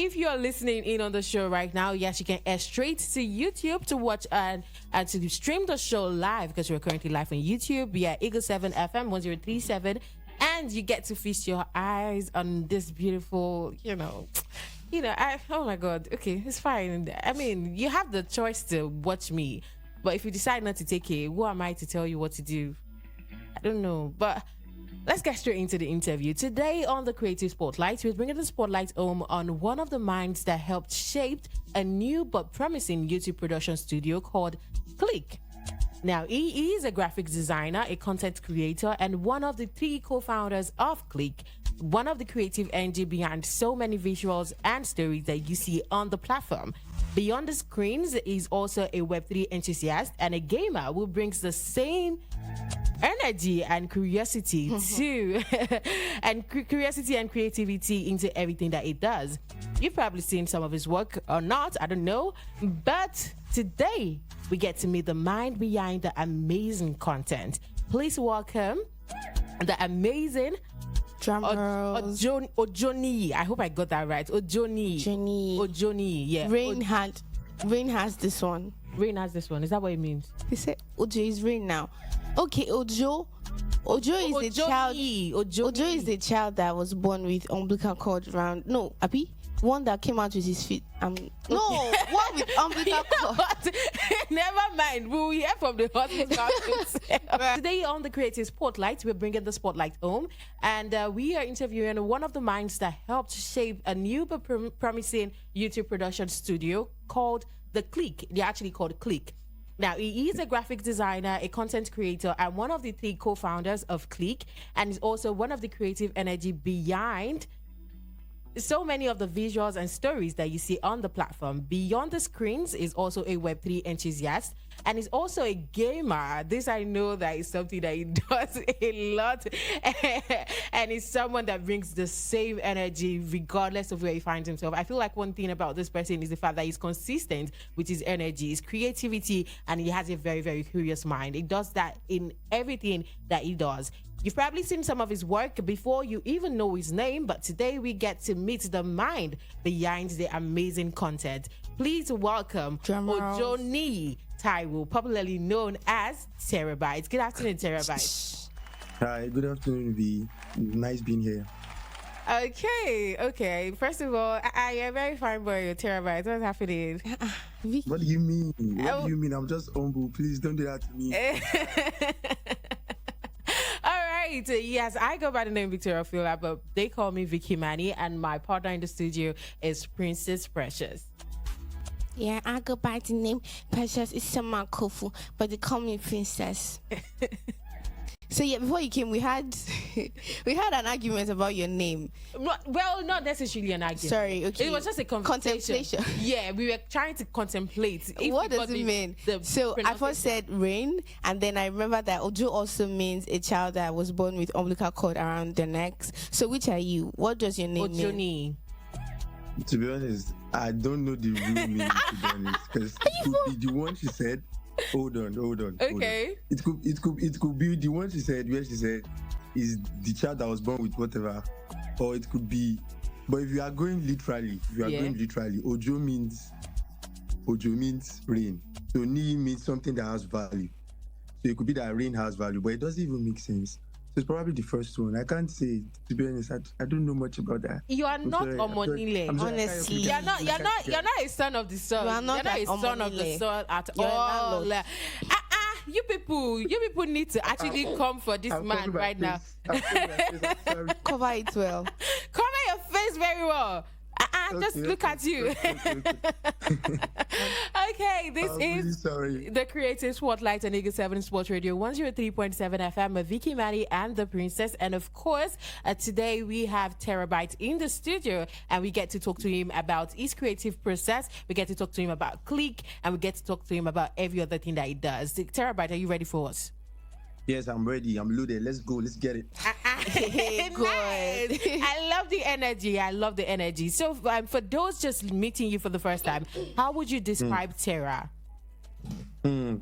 If you're listening in on the show right now, yes, you can head straight to YouTube to watch and to stream the show live, because we're currently live on YouTube via Eagle 7 FM 1037, and you get to feast your eyes on this beautiful, oh my God, okay, it's fine. I mean, you have the choice to watch me, but if you decide not to take it, who am I to tell you what to do? I don't know, but let's get straight into the interview. Today on the Creative Spotlight, we're bringing the spotlight home on one of the minds that helped shape a new but promising YouTube production studio called CLIQNG. Now, he is a graphics designer, a content creator, and one of the three co-founders of CLIQNG, one of the creative energy behind so many visuals and stories that you see on the platform. Beyond the screens, he's also a Web3 enthusiast and a gamer who brings the same energy and curiosity to curiosity and creativity into everything that he does. You've probably seen some of his work or not, I don't know, but today we get to meet the mind behind the amazing content. Please welcome the amazing Ojoni. I hope I got that right. Ojoni. Yeah. Rain has this one. Rain has this one. Is that what it means? He said Ojo is rain now. Okay, Ojo is the child. Ojo is the child that was born with umbilical cord around. No, Abi, one that came out with his feet. One with umbilical cord. Never mind. We'll hear from the hospital. Today on the Creative Spotlight, we're bringing the spotlight home, and we are interviewing one of the minds that helped shape a new but promising YouTube production studio called the CLIQNG. They're actually called CLIQNG. Now, he is a graphic designer, a content creator, and one of the three co-founders of CLIQNG, and is also one of the creative energy behind so many of the visuals and stories that you see on the platform. Beyond the screens is also a Web3 enthusiast, and is also a gamer. This I know that is something that he does a lot, and is someone that brings the same energy regardless of where he finds himself. I feel like one thing about this person is the fact that he's consistent with his energy, his creativity, and he has a very, very curious mind. He does that in everything that he does. You've probably seen some of his work before you even know his name, but today we get to meet the mind behind the amazing content. Please welcome Ojoni Taiwo, popularly known as Terrabyyyte. Good afternoon, Terrabyyyte. Hi, good afternoon, V. Nice being here. Okay. First of all, I am very fine boy, Terrabyyyte. What's happening? What do you mean? What do you mean? I'm just humble. Please don't do that to me. Yes, I go by the name Victoria Fila, but they call me Vicky Manny, and my partner in the studio is Princess Precious. Yeah, I go by the name Precious Isama Kofu, but they call me Princess. So yeah, before you came, we had an argument about your name. Well, not necessarily an argument. Sorry, okay. It was just a contemplation. Yeah, we were trying to contemplate. What does it mean? So I first said rain, and then I remember that Ojo also means a child that was born with umbilical cord around their necks. So which are you? What does your name mean? To be honest, I don't know the real meaning, to be honest, because it could be the one she said. Hold on. Okay. It could be the one she said, where she said is the child that was born with whatever, or it could be. But if you are going literally, Ojo means rain. So Ni means something that has value. So it could be that rain has value, but it doesn't even make sense. So it's probably the first one. I can't say, to be honest. I don't know much about that. You are not Omonile. Honestly, you're not a son of the sun. You are not a son of the sun at all. You people need to actually come for this man right now. Cover it well. Cover your face very well. Just look at you. Okay, this is the Creative Spotlight on Eagle 7 Sports Radio 103.7 FM with Vicky Manny and the Princess. And of course, today we have Terrabyyyte in the studio, and we get to talk to him about his creative process. We get to talk to him about CLIQNG, and we get to talk to him about every other thing that he does. Terrabyyyte, are you ready for us? Yes, I'm ready. I'm loaded. Let's go. Let's get it. Good. I love the energy. So for those just meeting you for the first time, how would you describe Terra? I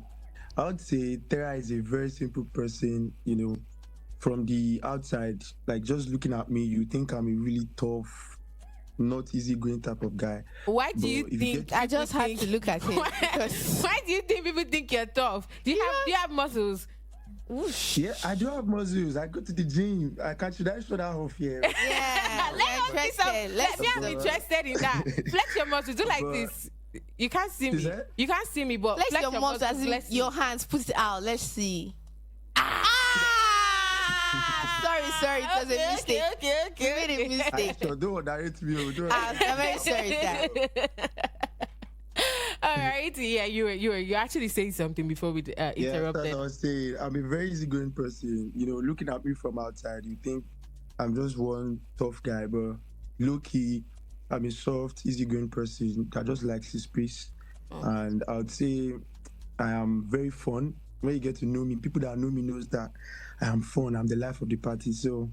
would say Terra is a very simple person. From the outside, like just looking at me, you think I'm a really tough, not easygoing type of guy. Why do But you if you think? get- I just had to look at it. Why do you think people think you're tough? Do you have muscles? Yeah, I do have muscles. I go to the gym. Should I show that off here? Yeah, Let me. I'm interested in that. Flex your muscles. Do like But- this. You can't see Is me. that? You can't see me, but Flex your muscles as in let's see. your hands. Put it out. Let's see. Sorry. It was a mistake. You made a mistake. So don't direct me. I'm very sorry, sir. All right. Yeah, you actually saying something before we Yeah, that's interrupted. what I was saying. I'm a very easygoing person. You know, looking at me from outside, you think I'm just one tough guy, but low key, I'm a soft, easygoing person that just likes his peace. And I would say I am very fun. When you get to know me, people that know me knows that I am fun. I'm the life of the party. So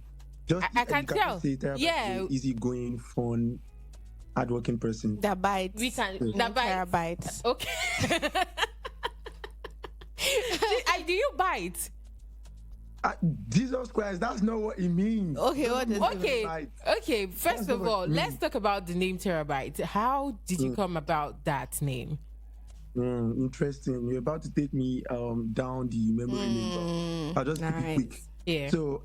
just I can you tell. Say Terrabyyyte Yeah. is an easy-going, fun, hardworking person. That bites. We can. Yes. That bite. Terabytes. Okay. Do you bite? Jesus Christ, that's not what it means. Okay, what does it Okay. Bite. Okay. First That's of what all, it let's means. talk about the name Terrabyyyte. How did you come about that name? Interesting. You're about to take me down the memory lane. I'll just keep it quick. Nice. Yeah. So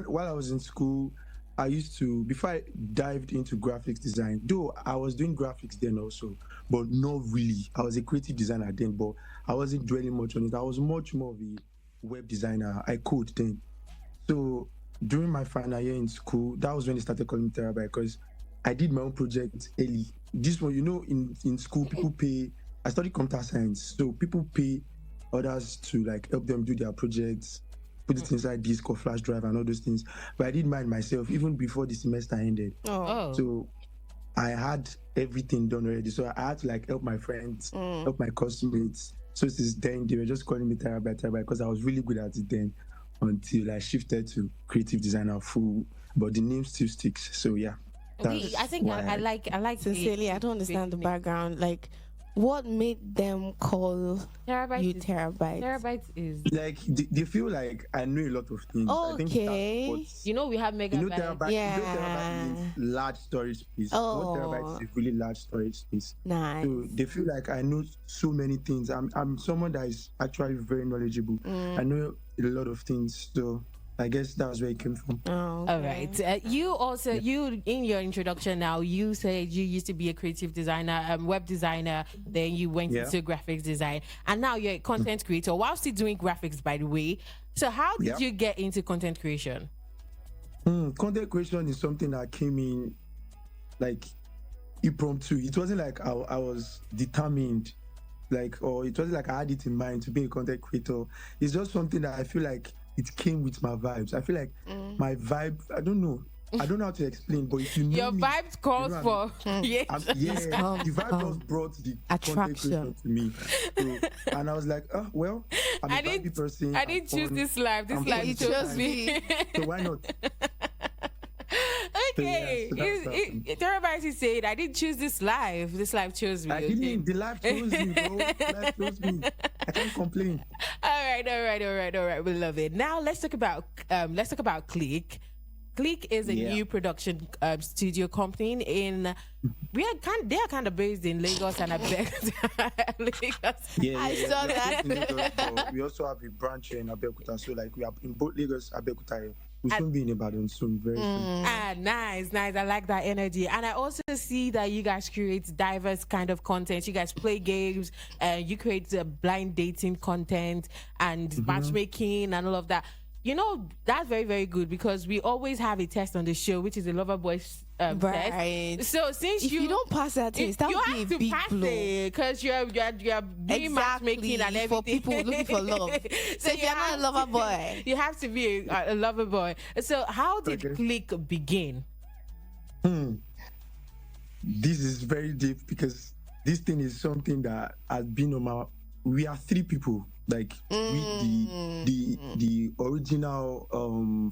while I was in school, I used to, before I dived into graphics design, though I was doing graphics then also, but not really. I was a creative designer then, but I wasn't dwelling much on it. I was much more of a web designer. I code then. So during my final year in school, that was when they started calling me Terrabyyyte, because I did my own project early. This one, in school, people pay. I studied computer science, so people pay others to like help them do their projects, put it inside disk or flash drive and all those things. But I did mine myself even before the semester ended. Oh. So I had everything done already. So I had to like help my friends, help my classmates. So since then, they were just calling me Terrabyyyte because I was really good at it then, until I shifted to creative designer full. But the name still sticks. So yeah. I think why I like Sincerely, I don't understand the background. Like, what made them call Terrabyyyte. you Terabyte? Terabyte is. Like they feel like I know a lot of things. I think Okay. that's You know we have megabyte. Terabyte, Yeah. Terabyte means large storage space. Oh. 1 terabyte is a really large storage space. Nice. So they feel like I know so many things. I'm someone that is actually very knowledgeable. I know a lot of things. So I guess that's where it came from. Oh, All right. You also you in your introduction now you said you used to be a creative designer, web designer. Then you went Yeah. into graphics design, and now you're a content creator while still doing graphics. By the way, so how did Yeah. you get into content creation? Content creation is something that came in like impromptu. It wasn't like I was determined, or it wasn't like I had it in mind to be a content creator. It's just something that I feel like it came with my vibes. I feel like my vibe, I don't know how to explain, but if you know Your me, vibe calls you know for yeah. the vibe just brought the content creation to me. So, and I was like, oh well, I'm a vibey person. I I'm didn't choose fun, this life. This I'm life fun chose sometimes. me. So why not? Okay. So that's Terrabyyyte said, I didn't choose this life. This life chose me. I Okay? didn't. The life chose me, bro. The life chose me. I can't complain. All right. We love it. Now let's talk about CLIQNG. CLIQNG is a Yeah. new production studio company in. They are kind of based in Lagos and Abeokuta. Lagos. Yeah, I saw that. in Lagos, but we also have a branch here in Abeokuta. So like we are in both Lagos, Abeokuta. Here. We'll soon be in Ibadan soon, very soon. Nice. I like that energy. And I also see that you guys create diverse kind of content. You guys play games, you create blind dating content and matchmaking and all of that. You know, that's very, very good because we always have a test on the show, which is a lover boy Right. test. So since If you don't pass that test, that you would have be a to big pass blow. it because you're doing matchmaking and everything for people looking for love. So if you're not a lover boy, you have to be a lover boy. So how did CLIQNG begin? This is very deep because this thing is something that has been on my. We are 3 people, like the original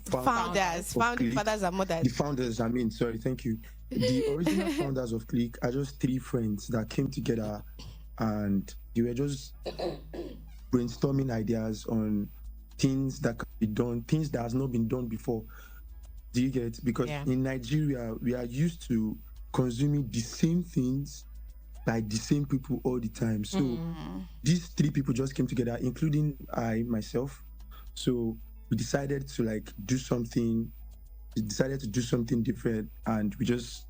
founders, of founding CLIQNG. fathers and mothers. The founders, sorry, thank you. The original founders of CLIQNG are just 3 friends that came together and they were just brainstorming ideas on things that can be done, things that has not been done before. Do you get? Because in Nigeria, we are used to consuming the same things by the same people all the time. So these three people just came together, including I myself. So we decided to like do something. We decided to do something different, and we just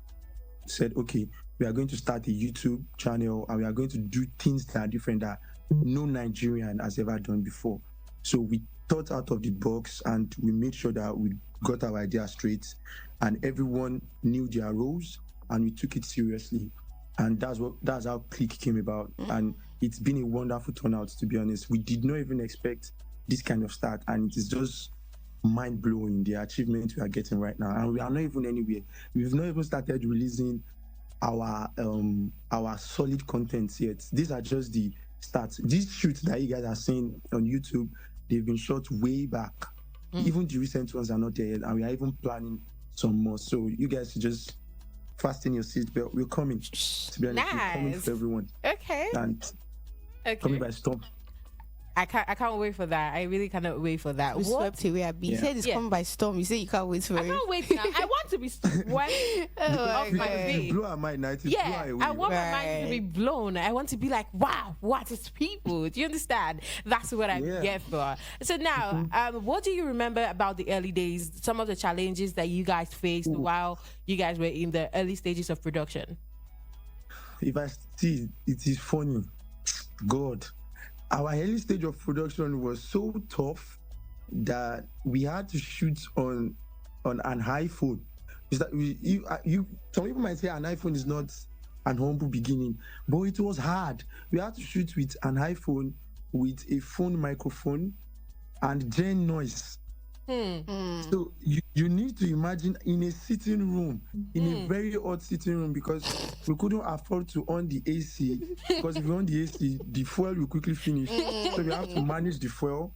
said, okay, we are going to start a YouTube channel, and we are going to do things that are different that no Nigerian has ever done before. So we thought out of the box, and we made sure that we got our idea straight, and everyone knew their roles, and we took it seriously. And that's how CLIQNG came about. And it's been a wonderful turnout, to be honest. We did not even expect this kind of start, and it is just mind-blowing, the achievement we are getting right now. And we are not even anywhere. We've not even started releasing our solid content yet. These are just the starts. These shoots that you guys are seeing on YouTube, they've been shot way back. Even the recent ones are not there yet, and we are even planning some more. So you guys should just fasten your seatbelt. We're coming. To be honest, we're coming for everyone. Okay. And coming by storm. I can't wait for that. I really cannot wait for that. We swept away a bit. You said it's coming by storm. You say you can't wait for it. I can't wait now. I want to be swept off my feet. Blow our mind now. I want my mind to be blown. I want to be like, wow, what is people? Do you understand? That's what I'm here for. So now, what do you remember about the early days? Some of the challenges that you guys faced while you guys were in the early stages of production? If I see, it is funny. God. Our early stage of production was so tough that we had to shoot on an iPhone. Is that some people might say an iPhone is not an humble beginning, but it was hard. We had to shoot with an iPhone with a phone microphone and gen noise. So you need to imagine in a sitting room, in a very hot sitting room, because we couldn't afford to on the AC, because if we on the AC, the fuel will quickly finish. So we have to manage the fuel.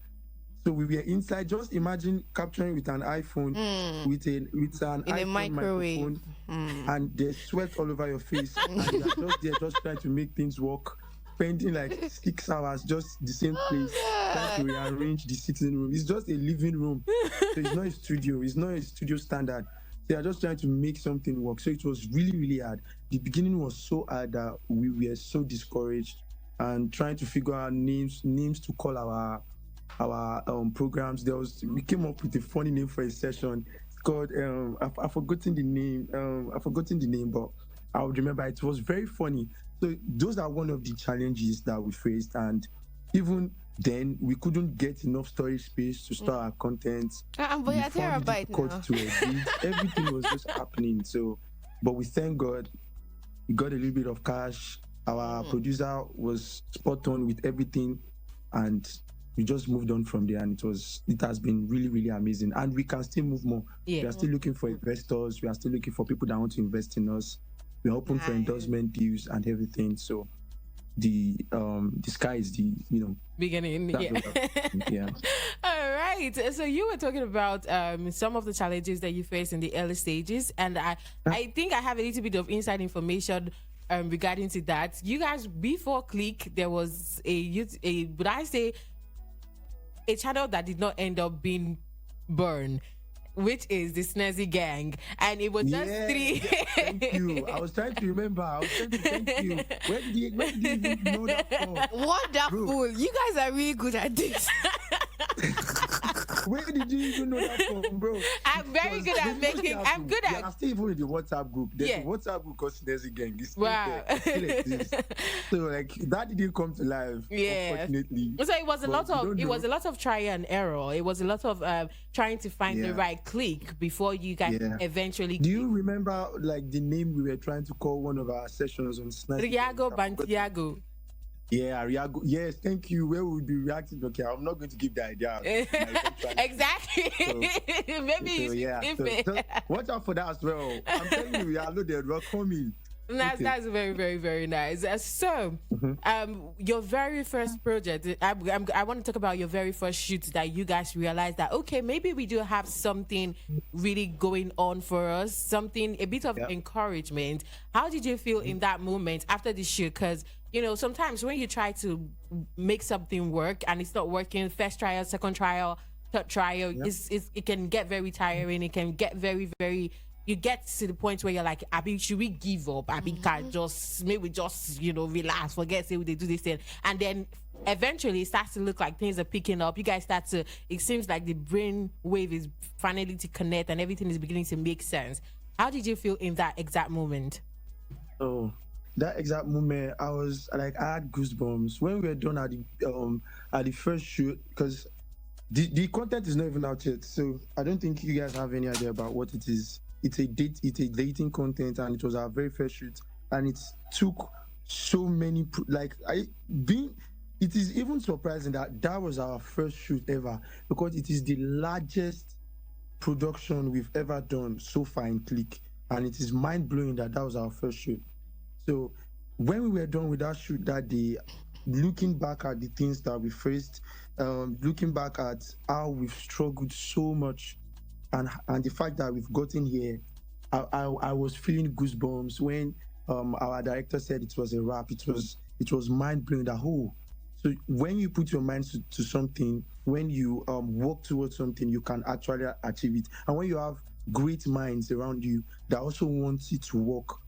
So we were inside. Just imagine capturing with an iPhone, with an in iPhone a microwave, and there's sweat all over your face, and you're just there, just trying to make things work. Spending like 6 hours just the same place, trying to rearrange the sitting room. It's just a living room, so it's not a studio. It's not a studio standard. They are just trying to make something work. So it was really, really hard. The beginning was so hard that we were so discouraged, and trying to figure out names to call our programs. We came up with a funny name for a session. It's called I've forgotten the name, but I would remember. It was very funny. So those are one of the challenges that we faced, and even then we couldn't get enough storage space to store our content. But you're Terrabyyyte now. To edit. Everything was just happening. So, but we thank God, we got a little bit of cash. Our producer was spot on with everything, and we just moved on from there. And it has been really, really amazing. And we can still move more. We are still looking for investors. We are still looking for people that want to invest in us. We're open for endorsement deals and everything. So the sky is the beginning. Yeah. All right. So you were talking about some of the challenges that you faced in the early stages, and I think I have a little bit of inside information regarding to that. You guys, before CLIQNG, there was would I say a channel that did not end up being burned, which is the Snazzy Gang, and it was just 3. Thank you. I was trying to remember. Thank you. Where did you even know that from? Wonderful. Bro. You guys are really good at this. Where did you even know that from, bro? I'm very good at making. I'm good at. I'm still even in the WhatsApp group. There's a WhatsApp group called Snazzy Gang. It's wow. Still exists. So like that didn't come to life. Unfortunately. So it was a lot of try and error. It was a lot of trying to find the right click before you guys eventually. Do you remember like the name we were trying to call one of our sessions on Snazzy? Riago Bantiago. Yeah, Riago. Yes, thank you. Where would be reacting? Okay, I'm not going to give the idea. Exactly. So, maybe you should watch out for that as well. I'm telling you, we are loaded. We're coming. That's very, very, very nice. So, your very first project, I want to talk about your very first shoot that you guys realized that, okay, maybe we do have something really going on for us, a bit of encouragement. How did you feel in that moment after the shoot? Because, sometimes when you try to make something work and it's not working, first trial, second trial, third trial, it can get very tiring. It can get very, very you get to the point where you're like, Abi, should we give up? Abi, can just maybe just relax, forget, say they do this thing, and then eventually it starts to look like things are picking up. You guys start to. It seems like the brain wave is finally to connect, and everything is beginning to make sense. How did you feel in that exact moment? Oh, that exact moment, I was like, I had goosebumps when we were done at the first shoot, because the content is not even out yet. So I don't think you guys have any idea about what it is. It's a dating content, and it was our very first shoot, and it took so many it is even surprising that was our first shoot ever, because it is the largest production we've ever done so far in Click, and it is mind-blowing that was our first shoot. So when we were done with that shoot that day, looking back at the things that we faced, looking back at how we've struggled so much, and the fact that we've gotten here, I was feeling goosebumps when our director said it was a wrap. It was mind-blowing that so when you put your mind to something, when you work towards something, you can actually achieve it. And when you have great minds around you that also want it to work,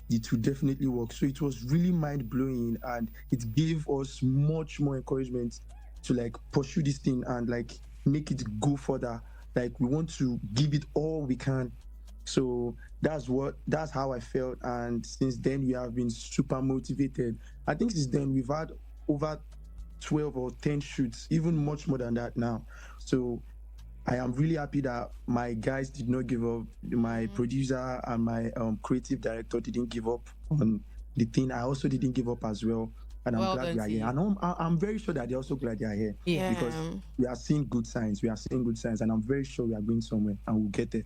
it will definitely work. So it was really mind-blowing, and it gave us much more encouragement to pursue this thing and make it go further. We want to give it all we can. So that's how I felt, and since then we have been super motivated. I think since then we've had over 12 or 10 shoots, even much more than that now. So I am really happy that my guys did not give up. My producer and my creative director didn't give up on the thing. I also didn't give up as well. And I'm glad we are here. And I'm very sure that they're also glad they are here. Yeah. Because we are seeing good signs. And I'm very sure we are going somewhere, and we'll get there.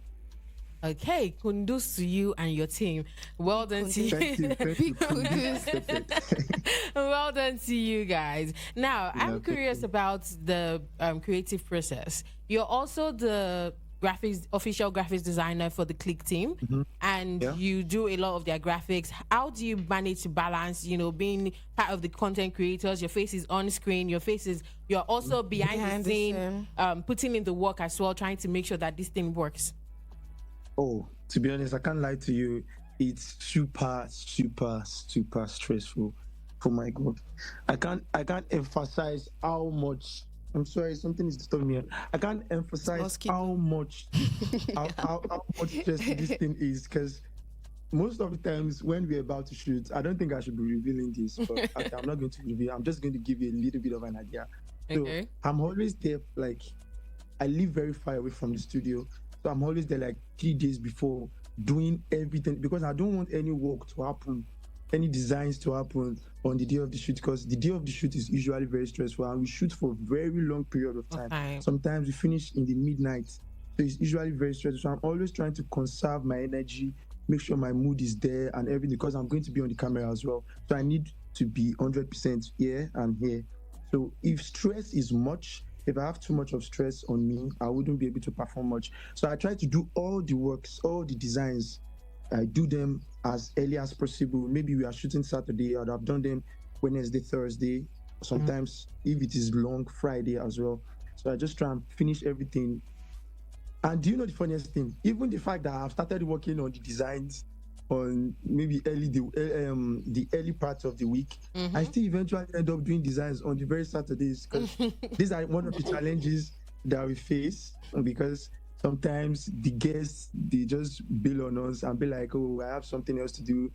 Okay, kudos to you and your team. Well done to you. Thank you. Well done to you guys. Now, I'm curious about the creative process. You're also the official graphics designer for the Click team, and you do a lot of their graphics. How do you manage to balance, being part of the content creators? Your face is on screen, you're also behind the scene, putting in the work as well, trying to make sure that this thing works. Oh, to be honest, I can't lie to you. It's super, super, super stressful. Oh my God, I can't emphasize how much. I'm sorry, something is disturbing me. I can't emphasize how much how much stress this thing is, because most of the times when we're about to shoot, I don't think I should be revealing this, but I'm not going to reveal. I'm just going to give you a little bit of an idea. Okay. So I'm always there. I live very far away from the studio. So I'm always there 3 days before, doing everything, because I don't want any work to happen, any designs to happen on the day of the shoot, because the day of the shoot is usually very stressful, and we shoot for a very long period of time. Okay. Sometimes we finish in the midnight. So it's usually very stressful. So I'm always trying to conserve my energy, make sure my mood is there and everything, because I'm going to be on the camera as well. So I need to be 100% here and here. So if stress is much, if I have too much of stress on me, I wouldn't be able to perform much. So I try to do all the works, all the designs. I do them as early as possible. Maybe we are shooting Saturday, I'd have done them Wednesday, Thursday. Sometimes if it is long, Friday as well. So I just try and finish everything. And do you know the funniest thing? Even the fact that I've started working on the designs on maybe the early parts of the week, I still eventually end up doing designs on the very Saturdays, because these are one of the challenges that we face, because sometimes the guests, they just bail on us and be like, oh, I have something else to do.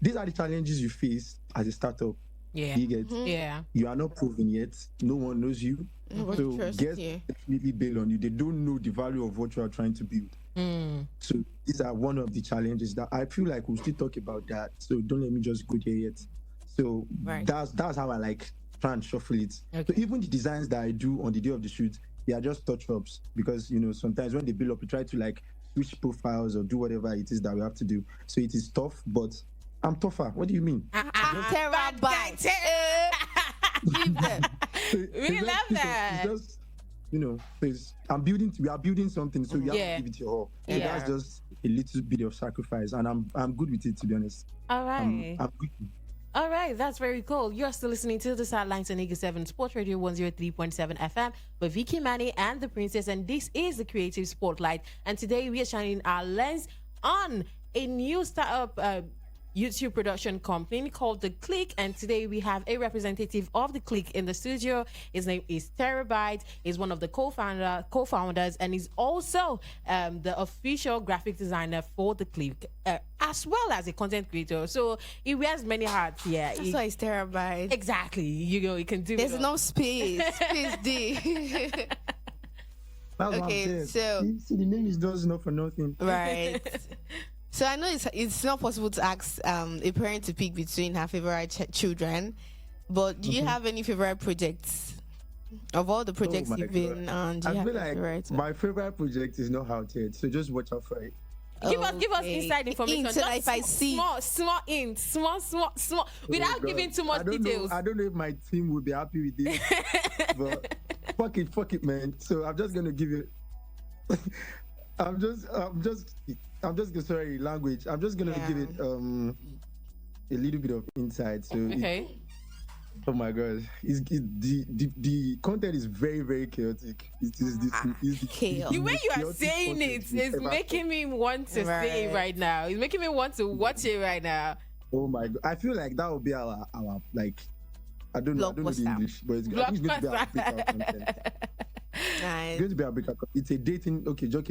These are the challenges you face as a startup. Yeah. You get? Yeah. You are not proven yet. No one knows you. So guests definitely bail on you. They don't know the value of what you are trying to build. So these are one of the challenges that I feel like we'll still talk about that. So don't let me just go there yet. So that's how I try and shuffle it. Okay. So even the designs that I do on the day of the shoot, they are just touch-ups, because sometimes when they build up, we try to switch profiles or do whatever it is that we have to do. So it is tough, but I'm tougher. What do you mean? Terrabyyyte. Leave them. We love that. It's just, we are building something, so you have to give it your all. So that's just a little bit of sacrifice, and I'm good with it, to be honest. All right. I'm good. All right, that's very cool. You're still listening to the Sidelines on Eagle 7 Sports Radio 103.7 FM with Vicky Manny and the Princess, and this is the Creative Spotlight. And today we are shining our lens on a new startup YouTube production company called the CLIQNG, and today we have a representative of the CLIQNG in the studio. His name is Terrabyyyte. He's one of the co-founders, and he's also the official graphic designer for the CLIQNG, as well as a content creator. So he wears many hats. Yeah, That's why it's Terrabyyyte. Exactly. You know, he can do. There's no space. Space D. Okay, so see, the name is does not for nothing. Right. So I know it's not possible to ask a parent to pick between her favorite children, but do you have any favorite projects? Of all the projects you've been on, do you I have feel a like favorite? my favorite project is not out yet, so just watch out for it. Give us inside information. So that if I see small, without giving too much details. I don't know if my team will be happy with this, but fuck it, man. So I'm just gonna give it. I'm just sorry, language. I'm just gonna give it a little bit of insight. So okay. Oh my god, the content is very, very chaotic. It is chaos. The way you are saying it is making me want to say it right now. It's making me want to watch it right now. Oh my god, I feel like that will be our like I don't know the English, but it's going to be our breakout content. Nice. It's going to be our breakout. It's a dating. Okay, just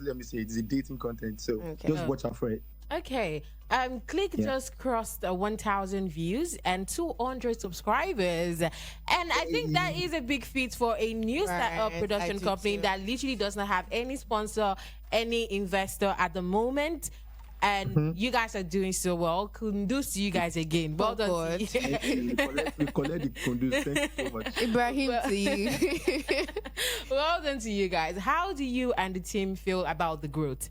let me say it's a dating content. So just watch out for it. Okay. CLIQNG just crossed 1,000 views and 200 subscribers, and I think that is a big feat for a new startup production company that literally does not have any sponsor, any investor at the moment. And you guys are doing so well. Kudos to you guys again. Well done. We collect the kundus. Thank you so much. Ibrahim to you. Well done to you guys. How do you and the team feel about the growth?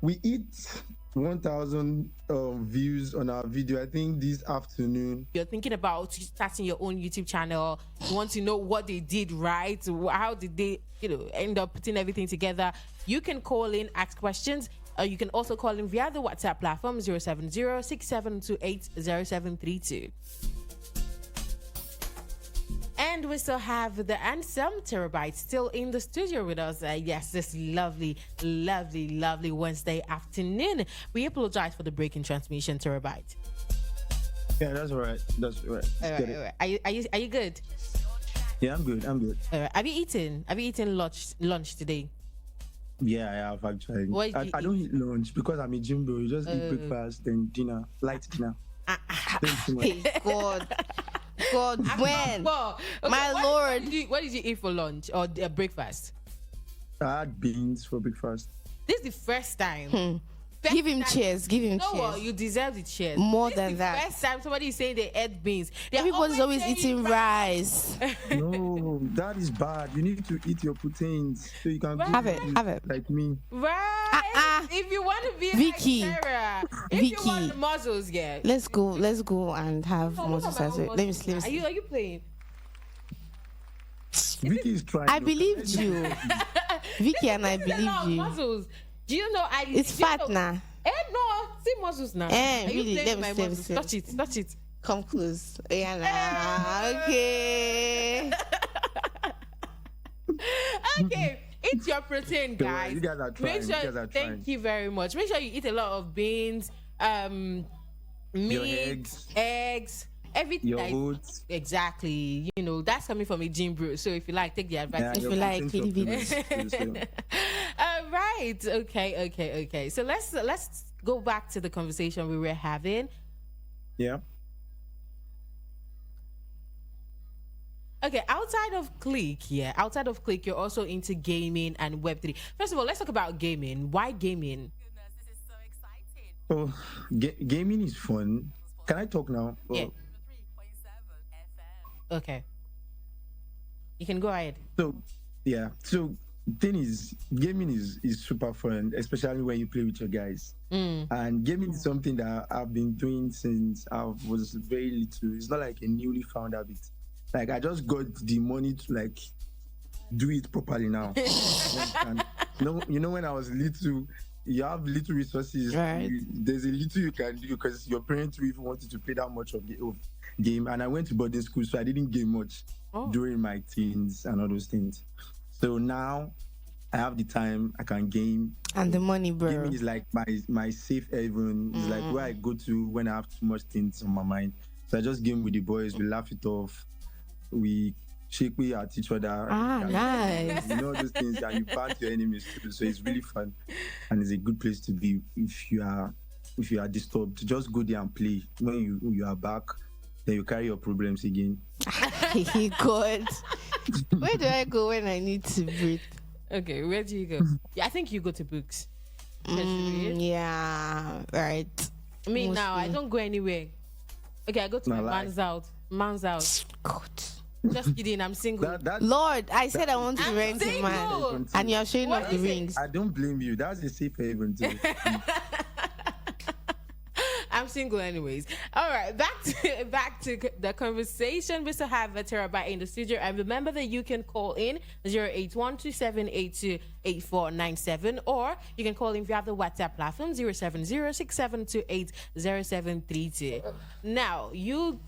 We hit 1,000 views on our video, I think this afternoon. You're thinking about starting your own YouTube channel. You want to know what they did right. How did they, end up putting everything together? You can call in, ask questions. You can also call in via the WhatsApp platform 070-6728-0732. And we still have the handsome Terrabyyyte still in the studio with us. Yes, this lovely Wednesday afternoon. We apologize for the break in transmission, Terrabyyyte. Yeah, that's all right. That's all right. All right. Are you good? Yeah, I'm good. All right. Have you eaten lunch today? Yeah, I have actually. I don't eat lunch because I'm a gym bro. You just eat breakfast, then dinner, light dinner. Hey, God, when? My Lord. What did you eat for lunch or breakfast? I had beans for breakfast. This is the first time. Give him cheers. You know what? You deserve the cheers. More than that. First time somebody is saying they ate beans. Everybody's always eating rice. No, that is bad. You need to eat your proteins so you can have it. Like me. Right. If you want to be Vicky. like Sarah, if you want the muscles, yeah. Let's go and have muscles as well. Let me see. Are you playing? Vicky is trying. I believed you. Vicky, and I believe you. Muscles. Do you know it's fat now? No, see muscles now. Really? Let me see. Touch it. Come close. Yeah, nah. Okay. Okay. Eat your protein, guys. You guys are trying. Thank you very much. Make sure you eat a lot of beans, meat, eggs, everything. Your oats. Exactly. That's coming from a gym bro. So if you like, take the advice. If you like, right. Okay. So let's go back to the conversation we were having. Yeah. Okay, outside of CLIQNG, you're also into gaming and Web3. First of all, let's talk about gaming. Why gaming? Goodness, this is so exciting. Oh, gaming is fun. Can I talk now? Yeah. 3.7 FM. Okay. You can go ahead. So thing is, gaming is super fun, especially when you play with your guys. And gaming is something that I've been doing since I was very little. It's not like a newly found habit. Like I just got the money to like do it properly now. And when I was little, you have little resources. Right. There's a little you can do because your parents will even want you to play that much of game. And I went to boarding school, so I didn't game much during my teens and all those things. So now I have the time, I can game. And the money, bro. Gaming is like my safe haven. It's like where I go to when I have too much things on my mind. So I just game with the boys, we laugh it off, we shake we at each other. Nice. You know those things, and you bat your enemies too. So it's really fun, and it's a good place to be if you are disturbed. Just go there and play. When you are back, then you carry your problems again. God, where do I go when I need to breathe? Okay, where do you go? Yeah, I think you go to books. Yeah, right. Me Mostly. now, I don't go anywhere. Okay, I go to my man's out. Man's out. God. Just kidding, I'm single. Lord, I said I want to I'm rent a single. man, and you're showing What off the is it? rings. I don't blame you. That's a safe haven too. I'm single anyways. All right, back to the conversation. We still have Terrabyyyte in the studio. And remember that you can call in 08127828497, or you can call in via the WhatsApp platform 07067280732. Now, you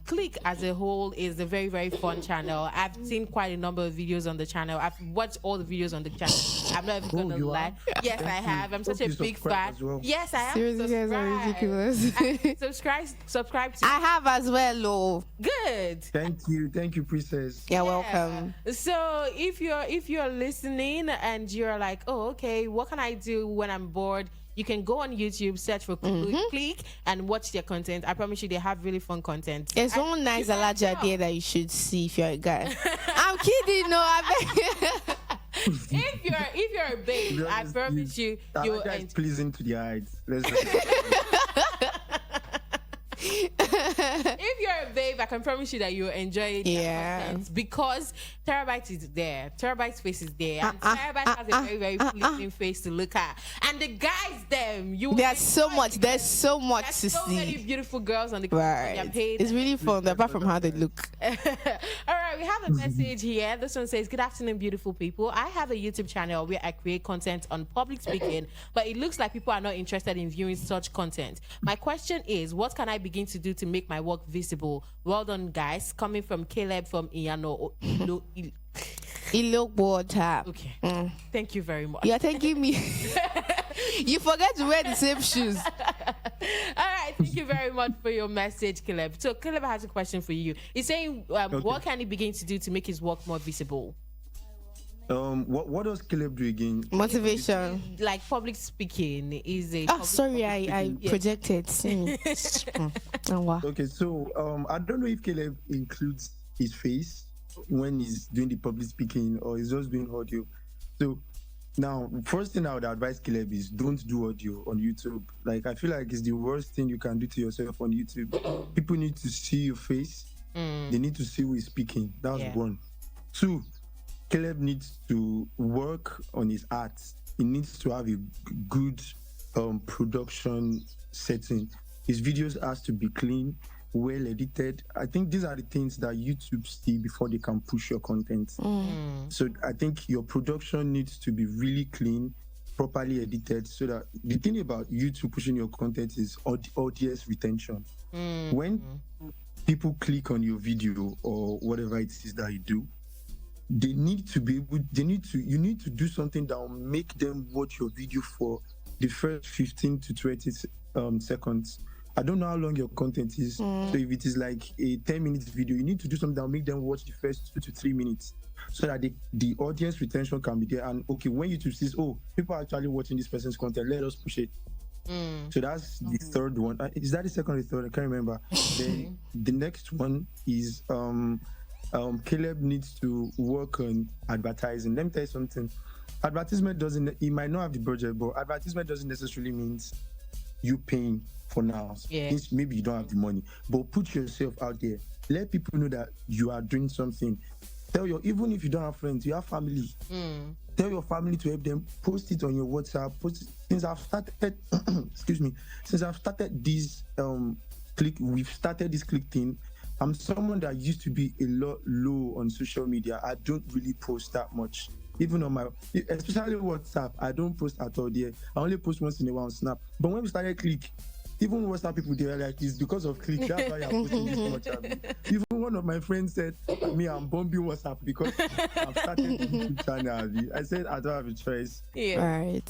Click as a whole is a very, very fun channel. I've seen quite a number of videos on the channel. I've watched all the videos on the channel. I'm not even gonna lie. Yes, I have. I'm such a big fan. Well. Yes, I am. Seriously, you guys are ridiculous. Subscribe to. I have as well, oh. Good. Thank you, princess. You're welcome. So if you're listening and you're like, oh, okay, what can I do when I'm bored? You can go on YouTube, search for Click, and watch their content. I promise you, they have really fun content. There's one nice Alaja there that you should see if you're a guy. I'm kidding, no, I bet. If you're a babe, I promise you, you'll enjoy. Pleasing to the eyes. If you're a babe, I can promise you that you'll enjoy their content because Terrabyyyte is there. Terrabyyyte's face is there. And Terrabyyyte has a very, very pleasing face to look at. And the guys, there's so much to see. So many beautiful girls on the right. It's really fun, apart from how they look. All right, we have a message here. This one says, good afternoon, beautiful people. I have a YouTube channel where I create content on public speaking, but it looks like people are not interested in viewing such content. My question is, what can I begin to do to make my work visible? Well done, guys. Coming from Caleb from Iyano. Water. Okay. Thank you very much. You're thanking me. You forget to wear the same shoes. All right. Thank you very much for your message, Caleb. So Caleb has a question for you. He's saying, what can he begin to do to make his work more visible? What does Caleb do again? Motivation. Like public speaking is a. Sorry, I projected. Okay, so I don't know if Caleb includes his face when he's doing the public speaking or he's just doing audio. So now, first thing I would advise Caleb is don't do audio on YouTube. Like, I feel like it's the worst thing you can do to yourself on YouTube. People need to see your face. They need to see who is speaking. That's one. Two, Caleb needs to work on his art. He needs to have a good production setting. His videos has to be clean, well edited. I think these are the things that YouTube see before they can push your content. So I think your production needs to be really clean, properly edited, so that the thing about YouTube pushing your content is audience retention. When people click on your video or whatever it is that you do, you need to do something that will make them watch your video for the first 15 to 20 seconds. I don't know how long your content is. So if it is like a 10-minute video, you need to do something that will make them watch the first 2 to 3 minutes so that the audience retention can be there. And okay, when YouTube sees, oh, people are actually watching this person's content, let us push it. So that's the third one. Is that the second or the third? I can't remember. The next one is Caleb needs to work on advertising. Let me tell you something. Advertisement he might not have the budget, but advertisement doesn't necessarily mean you paying for now. Means maybe you don't have the money, but put yourself out there. Let people know that you are doing something. Even if you don't have friends, you have family. Tell your family to help them. Post it on your WhatsApp. Since I've started, since I've started this we've started this Click thing. I'm someone that used to be a lot low on social media. I don't really post that much. Even on my, especially WhatsApp, I don't post at all there. I only post once in a while on Snap. But when we started Click, even WhatsApp people, they were like, it's because of Click. That's why you're posting this much. Even one of my friends said, me, I'm bombing WhatsApp because I've started a YouTube channel. I said, I don't have a choice. Yeah. Right.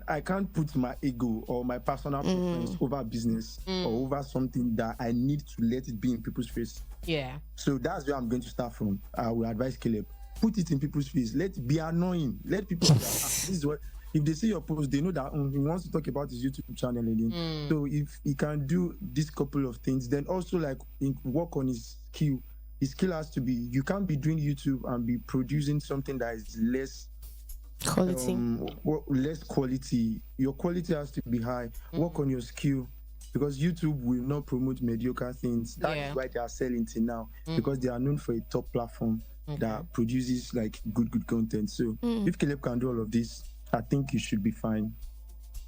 I can't put my ego or my personal preference over business or over something that I need to let it be in people's face. Yeah. So that's where I'm going to start from. I will advise Caleb. Put it in people's face. Let it be annoying. Let people know that this is what, if they see your post, they know that he wants to talk about his YouTube channel again. So if he can do this couple of things, then also like work on his skill. His skill has to be, you can't be doing YouTube and be producing something that is less Quality. less quality. Your quality has to be high. Work on your skill, because YouTube will not promote mediocre things. That is why they are selling till now, because they are known for a top platform that produces like good content. So if Caleb can do all of this, I think you should be fine.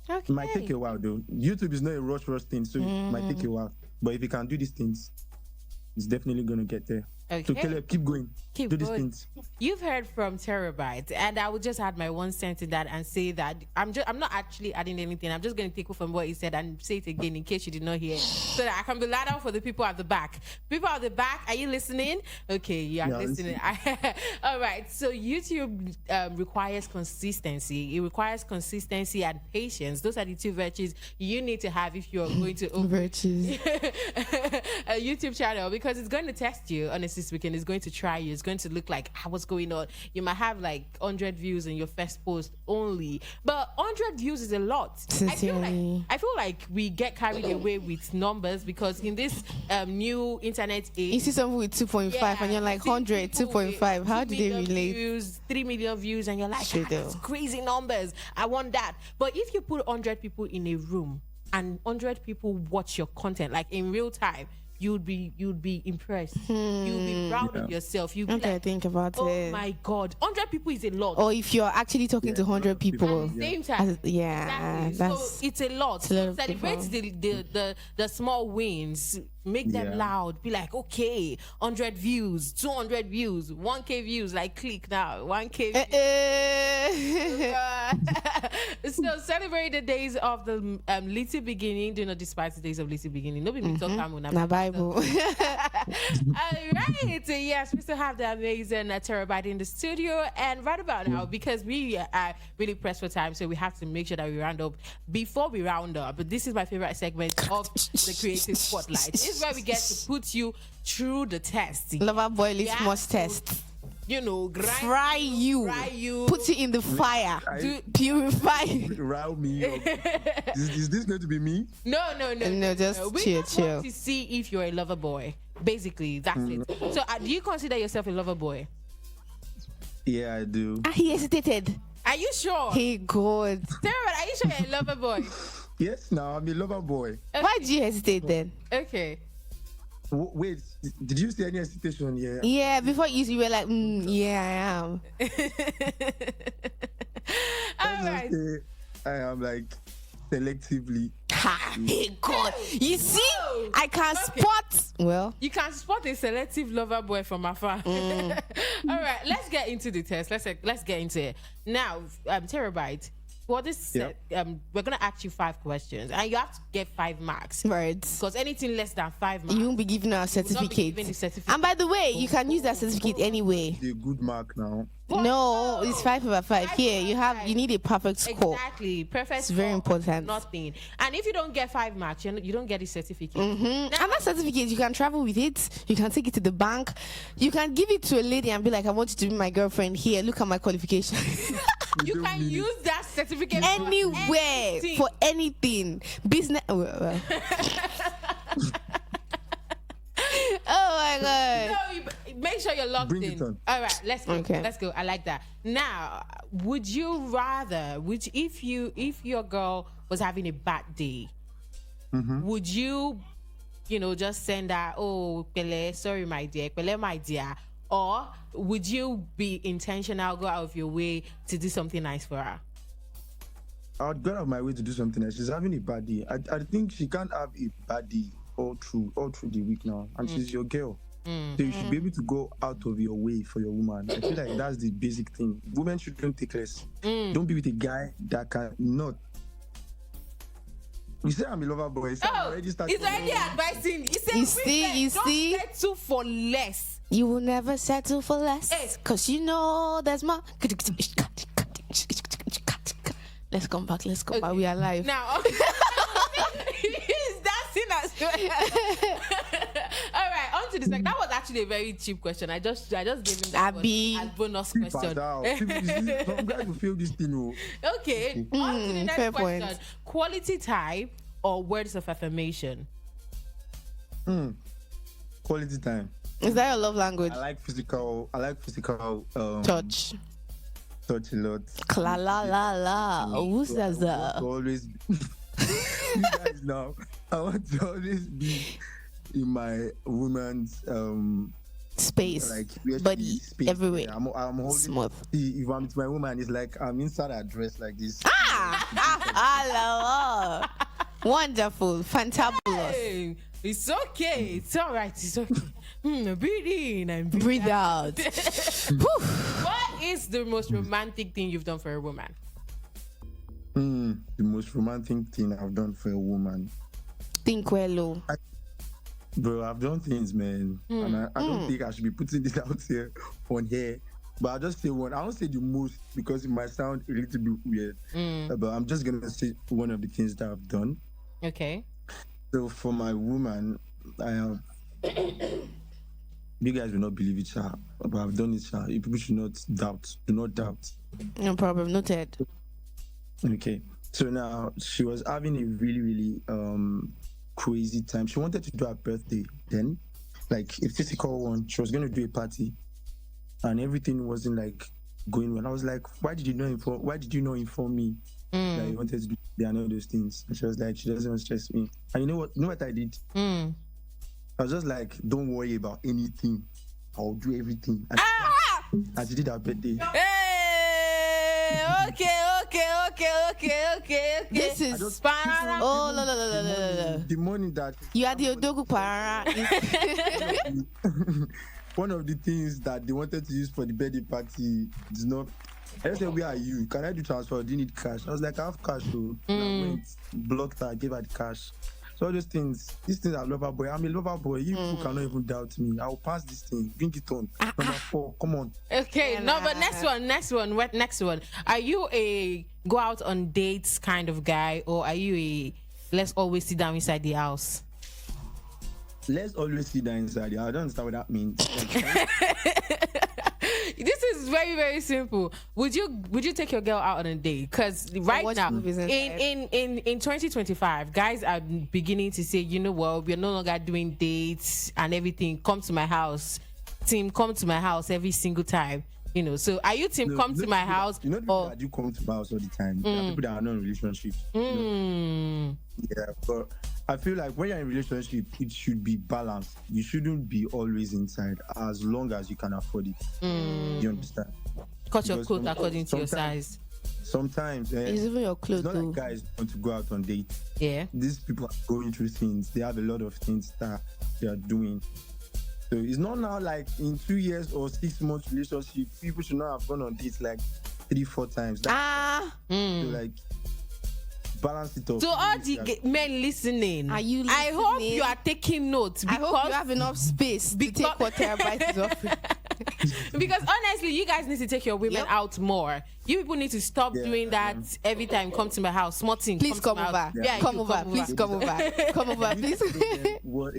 Okay. It might take a while though. YouTube is not a rush thing, so it might take a while. But if you can do these things, it's definitely gonna get there. Okay. So Caleb, keep going. Keep do these going. things. You've heard from Terrabyyyte, and I would just add my 1 cent in that and say that I'm not actually adding anything. I'm just going to take from what he said and say it again in case you did not hear, so that I can be louder for the people at the back. People at the back, are you listening? Okay, you are listening. All right. So YouTube requires consistency. It requires consistency and patience. Those are the two virtues you need to have if you're going to open Virtues. a YouTube channel, because it's going to test you. Honestly speaking, it's going to try you. It's going to look like what's going on. You might have like 100 views in your first post only, but 100 views is a lot. Sincerely. I feel like we get carried away with numbers, because in this new internet age, You see someone with 2.5 and you're like 100, 2.5. How do they relate? Views, 3 million views, and you're like, Straight that's up. crazy numbers. I want that. But if you put 100 people in a room and 100 people watch your content like in real time, you'd be impressed. You'd be proud of yourself. You'd be Okay, like, think about oh it. my God, 100 people is a lot. Or if you're actually talking to 100 people. At the same time. Exactly. So it's a lot. a lot of Celebrate the small wins. Make them loud. Be like, okay, 100 views, 200 views, 1K views. Like click now, 1K views. So celebrate the days of the little beginning. Do not despise the days of little beginning. Nobody will talk Na Bible. all right. Yes, we still have the amazing Terrabyyyte in the studio. And right about now, because we are really pressed for time, so we have to make sure that we round up before we round up. But this is my favorite segment of the Creative Spotlight. This is where we get to put you through the test. Lover boy Yeah, litmus test. You know, Fry you. Put it in the fire. Purify. Rile me up. Is this going to be me? No, just we chill, just chill. want to see if you're a lover boy. Basically, that's it. So, do you consider yourself a lover boy? Yeah, I do. He hesitated. Are you sure? Hey, God. Sarah, are you sure you're a lover boy? Yes, now I'm a lover boy. Why did you hesitate then? Okay. Wait, did you see any hesitation here? Yeah, before you were like, yeah, I am. All right. I am like selectively. Ha! Hey, God. You see? I can spot. Well, You can spot a selective lover boy from afar. All right, let's get into the test. Let's get into it. Now, Terrabyyyte, for this, we're going to ask you 5 questions, and you have to get 5 marks. right. Because anything less than 5 marks, You won't be given a will not be certificate. given the certificate. And by the way, you can use that certificate anyway. The good mark now. No, it's 5/5. Here, you need a perfect score. Exactly. Perfect. It's very score, important. Nothing. And if you don't get 5 marks, you don't get a certificate. And that certificate, you can travel with it. You can take it to the bank. You can give it to a lady and be like, I want you to be my girlfriend. Here, look at my qualification. You can use that certificate for Anywhere, anything. for anything. Business. well. Oh my God. No, make sure you're logged Bring in. it on. All right, let's go. Okay. Let's go. I like that. Now, would you rather? If your girl was having a bad day, would you, just send her, oh, Pele, sorry, my dear, Pele, my dear, or would you be intentional, go out of your way to do something nice for her? I'd go out of my way to do something else. She's having a bad day. I think she can't have a bad day all through the week now, and she's your girl. So you should be able to go out of your way for your woman. I feel like that's the basic thing. Women shouldn't take less. Don't be with a guy that can not. You say I'm a lover boy. So I'm already starting. He's already advising. He said, You see? Don't settle for less. You will never settle for less. Yes. Cause you know there's more. Let's come back. We are live. Now, he's dancing as well. All right, on to the second. That was actually a very cheap question. I just gave him that Abby. as bonus question. Some guys will feel this thing. Okay, on to the next fair question. point. Quality time or words of affirmation? Quality time. Is that your love language? I like physical Touch. touch a lot. La la la la. Who's So I that? want to always you guys now. I want to always be in my woman's Space. like where she Body. is, space. Everywhere. Yeah, I'm holding. Smooth. See, if I'm with my woman, it's like I'm inside her dress like this. Hello. Wonderful. Fantabulous. Hey, it's okay. It's all right. It's okay. Breathe in and Breathe out. What is the most romantic thing you've done for a woman? The most romantic thing I've done for a woman. Think well. Bro, I've done things, man. And I don't think I should be putting this out here on here. But I'll just say one. I won't say the most because it might sound a little bit weird. But I'm just going to say one of the things that I've done. Okay. So for my woman, I have... You guys will not believe it, sha, but I've done it, sha. People should not doubt. Do not doubt. No problem. Noted. Okay. So now she was having a really, really crazy time. She wanted to do her birthday then, like a physical one. She was going to do a party, and everything wasn't like going well. I was like, why did you not inform me that you wanted to do and all those things? And she was like, she doesn't want to stress me. And you know what I did? I was just like, don't worry about anything. I'll do everything. And she did her birthday. Hey, okay. This is oh no. The money that You are the Odogu Parara. one of the things that they wanted to use for the birthday party is not. I said, where are you? Can I do transfer? Do you need cash? I was like, I have cash. So I went, blocked her, gave her the cash. So all those things, these things are lover boy. I'm a lover boy. You people cannot even doubt me. I'll pass this thing. Bring it on. Number 4. Come on. Okay, no, but next one. What next one? Are you a go out on dates kind of guy, or are you a let's always sit down inside the house? Let's always see that inside. I don't understand what that means. This is very, very simple. Would you take your girl out on a date? Because right now in 2025, guys are beginning to say, you know what, we're no longer doing dates and everything. Come to my house, team. Come to my house every single time. You know. So are you team? Come to my house. You know, people that do come to my house all the time. There are people that are not in relationships. You know? Yeah, but I feel like when you're in a relationship, it should be balanced. You shouldn't be always inside as long as you can afford it. You understand? Cut your coat according to your size. Sometimes It's even your clothes. it's not like guys want to go out on dates. Yeah. These people are going through things. They have a lot of things that they are doing. So it's not now like in 2 years or 6 months relationship, people should not have gone on dates like 3-4 times. So like balance it up. So all the men listening, Are you I hope listening? you are taking notes I because hope you have enough space to take what Terrabyyyte is offering. because honestly, you guys need to take your women out more. You people need to stop doing that every time. Come to my house, small thing. Please come over. Yeah, Come over. Please come over. Come over, please. What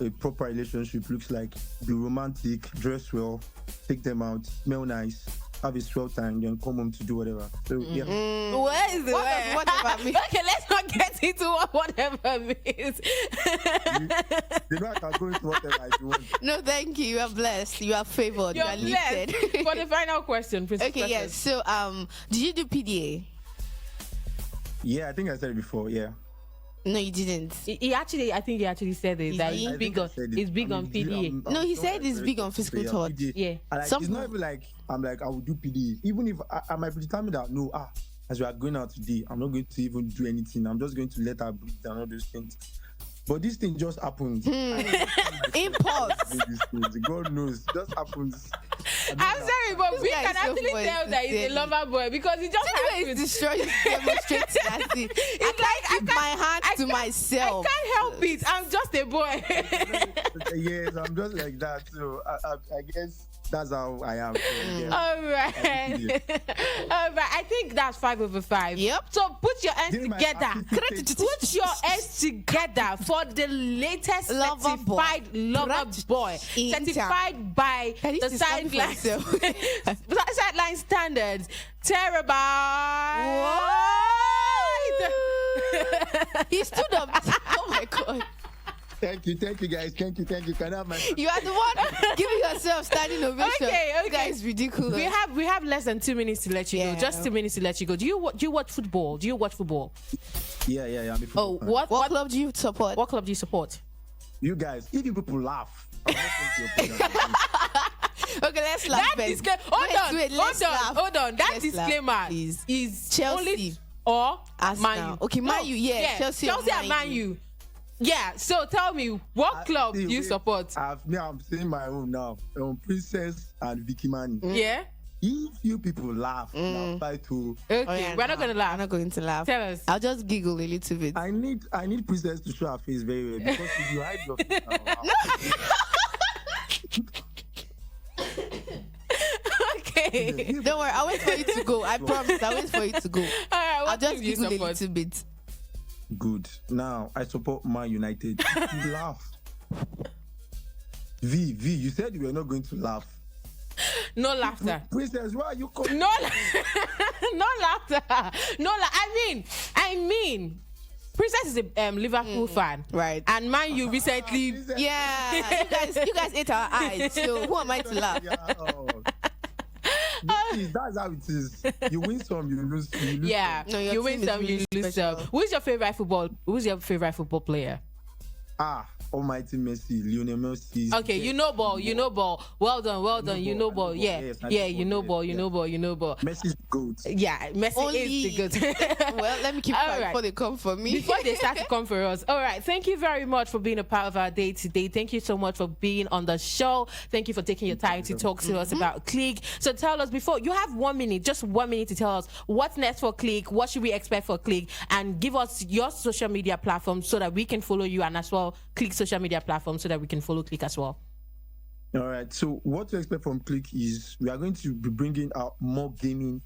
a proper relationship looks like. Be romantic, dress well, take them out, smell nice, have a swell time, then come home to do whatever. So yeah. Where is the What does whatever mean? Okay, let's not get into what whatever means. You know I can go into whatever if you want. No, thank you. You are blessed. You are favored. You're you are blessed. lifted. For the final question, Princess. Okay, yes. So, did you do PDA? Yeah, I think I said it before. Yeah. No, you didn't. I think he actually said it. That I he's think big I on, said it. he's big I on mean, PDA. No, he I'm said he's very big on physical yeah, touch. PDA. Yeah. I like, Some it's not people- even like I'm like I will do PDA. Even if I might be determined that no, as we are going out today, I'm not going to even do anything. I'm just going to let her breathe and all those things. But this thing just happens. Impulse. God knows, just happens. I'm sorry, but we guy can is so actually funny tell that he's a today. lover boy because he just Anyway, happens. it's destroying demonstrates that I can't keep my hands to myself. I can't help it. I'm just a boy. Yes, I'm just like that. So I guess that's how I am. So, yeah. All right. All right. I think that's 5 over 5. Yep. So put your hands Give me my together. certificate. Put your hands together for the latest Lover boy. certified lover boy. In Certified by Can you the describe it for yourself? sideline standards. Terrabyyyte. He stood up. Oh my god. Thank you, guys. Thank you. Can I have my? You are the one giving yourself standing ovation. Okay. That is ridiculous. We have less than 2 minutes to let you Yeah. go. Just 2 minutes to let you go. Do you watch football? Do you watch football? Yeah. I'm a football fan. What club do you support? What club do you support? You guys, if you people laugh, I'm not going to your program. Okay, let's laugh. That first. disclaimer. Hold on. That Let's laugh, disclaimer please. is Chelsea only or Arsenal. Man U. Okay, Man U, yeah. Chelsea and and Man U. Yeah. So tell me, what club do you Wait, support? I'm saying my own now. Princess and VEEKEY Money. Yeah. If you people laugh, now try to. Okay. Oh, yeah, We're not gonna laugh. I'm not going to laugh. Tell us. I'll just giggle a little bit. I need Princess to show her face very well because if you hide your face Okay. Don't worry, I'll wait for you to go. I promise, I'll wait for you to go. All right. I'll What just team do you giggle a support? little bit. Good. Now I support Man United. You laugh. V, you said you were not going to laugh. No laughter. Princess, why are you coming? No, no laughter. I mean, Princess is a Liverpool fan, Right. and Man U recently. Princess, Yeah, you guys ate our eyes. So who am I to laugh? yeah, that's how it is. You win some, you lose. Yeah, No, your you win team is some, really you lose some. special. Who's your favorite football player? Some. Almighty Messi, Lionel Messi. Okay, you know ball. Well done. You know ball. Yeah, Yes, I yeah. know You know ball, ball. yes, You know ball. Messi's goat. Yeah, Messi Only- is the good. Well, let me keep All quiet right. before they come for me. Before they start to come for us. All right. Thank you very much for being a part of our day today. Thank you so much for being on the show. Thank you for taking your time to talk to us about CLIQNG. So tell us, before you have 1 minute, just 1 minute to tell us what's next for CLIQNG, what should we expect for CLIQNG, and give us your social media platform so that we can follow you, and as well CLIQNG social media platform so that we can follow CLIQNG as well. All right. So what to expect from CLIQNG is we are going to be bringing out more game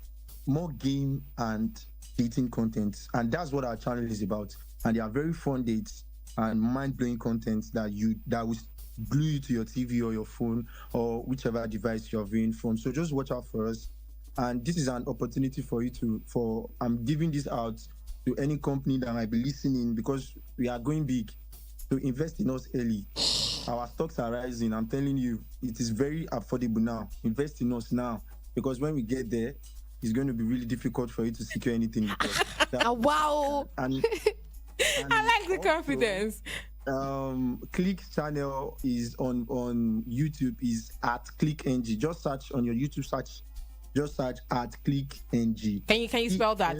and dating content, and that's what our channel is about. And they are very fun dates and mind-blowing content that will glue you to your TV or your phone or whichever device you're viewing from. So just watch out for us. And this is an opportunity for you I'm giving this out to any company that might be listening, because we are going big, to invest in us early. Our stocks are rising. I'm telling you, it is very affordable now. Invest in us now, because when we get there, it's going to be really difficult for you to secure anything. Wow. And I like the also, confidence. CLIQNG's channel is on YouTube is at CLIQNG. Just search on your YouTube search. Just search at CLIQNG. Can you spell that?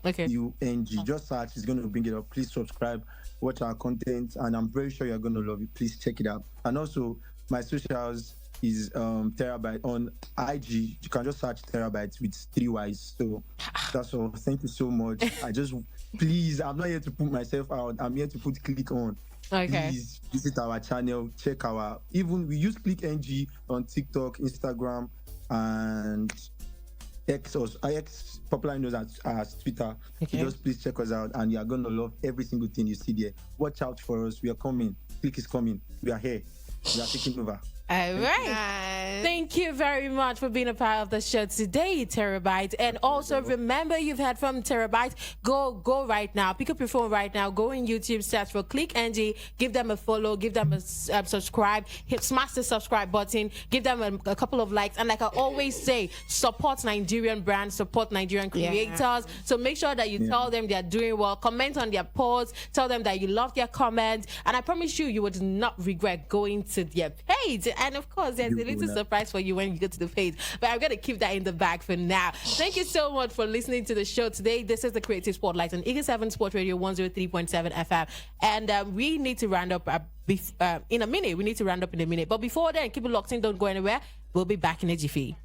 Okay. CLIQNG. Just search. It's going to bring it up. Please subscribe. Watch our content, and I'm very sure you're going to love it. Please check it out. And also, my socials is Terrabyyyte on IG. You can just search Terrabyyyte with 3 Y's. So that's all. Thank you so much. Please, I'm not here to put myself out. I'm here to put CLIQNG on. Okay. Please visit our channel. Check we use CLIQNG on TikTok, Instagram, and X, popularly known as Twitter. Okay. So just please check us out, and you are gonna love every single thing you see there. Watch out for us. We are coming. CLIQNG is coming. We are here. We are taking over. All right. Thank you very much for being a part of the show today, Terrabyyyte. And also remember, you've heard from Terrabyyyte. Go right now. Pick up your phone right now. Go on YouTube, search for CLIQNG. Give them a follow. Give them a subscribe. Smash the subscribe button. Give them a couple of likes. And like I always say, support Nigerian brands, support Nigerian creators. Yeah. So make sure that you tell them they're doing well. Comment on their posts. Tell them that you love their comments. And I promise you, you would not regret going to their page it. And of course, there's a little surprise for you when you go to the page. But I'm going to keep that in the bag for now. Thank you so much for listening to the show today. This is the Creative Spotlight on Eagle 7 Sport Radio 103.7 FM. And we need to round up in a minute. We need to round up in a minute. But before then, keep it locked in. Don't go anywhere. We'll be back in a jiffy.